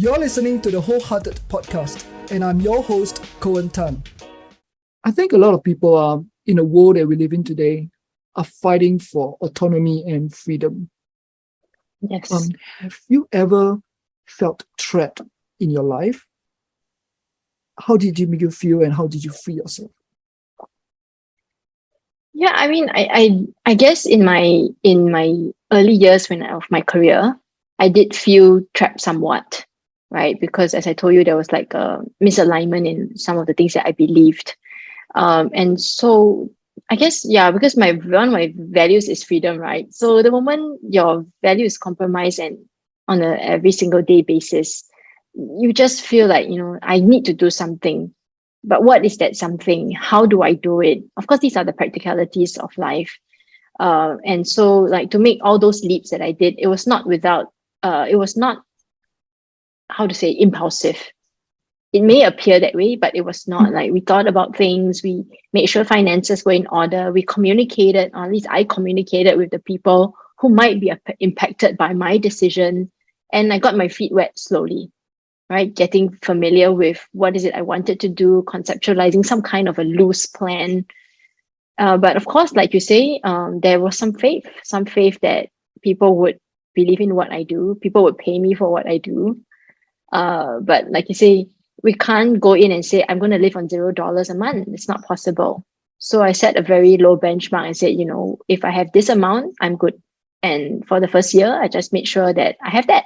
You're listening to the Wholehearted Podcast, and I'm your host, Coen Tan. I think a lot of people are, in the world that we live in today, are fighting for autonomy and freedom. Yes. Have you ever felt trapped in your life? How did it make you feel, and how did you free yourself? Yeah, I mean, I guess in my early years of my career, I did feel trapped somewhat, right? Because as I told you, there was like a misalignment in some of the things that I believed. And so I guess, yeah, because one of my values is freedom, right? So the moment your value is compromised and on a every single day basis, you just feel like, I need to do something. But what is that something? How do I do it? Of course, these are the practicalities of life. And so like to make all those leaps that I did, it was not how to say impulsive. It may appear that way, but it was not. Like we thought about things, we made sure finances were in order, we communicated, or at least I communicated with the people who might be impacted by my decision. And I got my feet wet slowly, right? Getting familiar with what is it I wanted to do, conceptualizing some kind of a loose plan. But of course, like you say, there was some faith that people would believe in what I do, people would pay me for what I do. But like you say, we can't go in and say, I'm going to live on $0 a month. It's not possible. So I set a very low benchmark and said, if I have this amount, I'm good. And for the first year, I just made sure that I have that.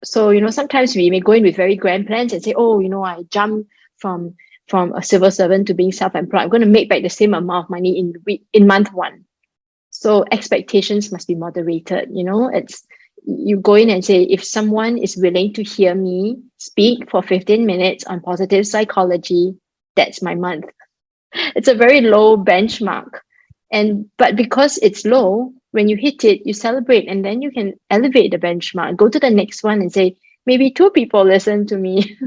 So, sometimes we may go in with very grand plans and say, I jump from a civil servant to being self-employed. I'm going to make back the same amount of money in month one. So expectations must be moderated. You go in and say, if someone is willing to hear me speak for 15 minutes on positive psychology, that's my month. It's a very low benchmark. But because it's low, when you hit it, you celebrate, and then you can elevate the benchmark, go to the next one and say, maybe 2 people listen to me.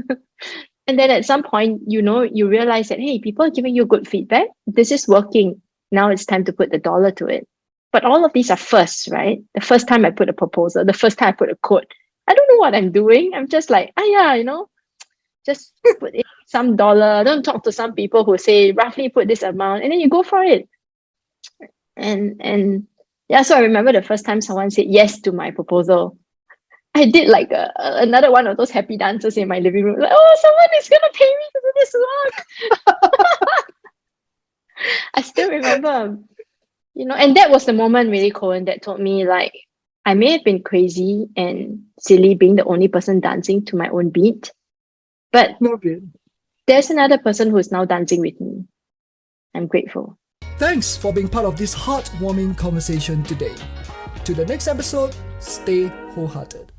And then at some point, you realize that, hey, people are giving you good feedback. This is working. Now it's time to put the dollar to it. But all of these are firsts, right? The first time I put a proposal, the first time I put a quote, I don't know what I'm doing. I'm just like, just put in some dollar. Don't talk to some people who say roughly put this amount, and then you go for it. And yeah, so I remember the first time someone said yes to my proposal. I did like another one of those happy dances in my living room. Like, oh, someone is gonna pay me to do this work. I still remember. And that was the moment really, Coen, that told me like I may have been crazy and silly being the only person dancing to my own beat, but there's another person who's now dancing with me. I'm grateful. Thanks for being part of this heartwarming conversation today. To the next episode, stay wholehearted.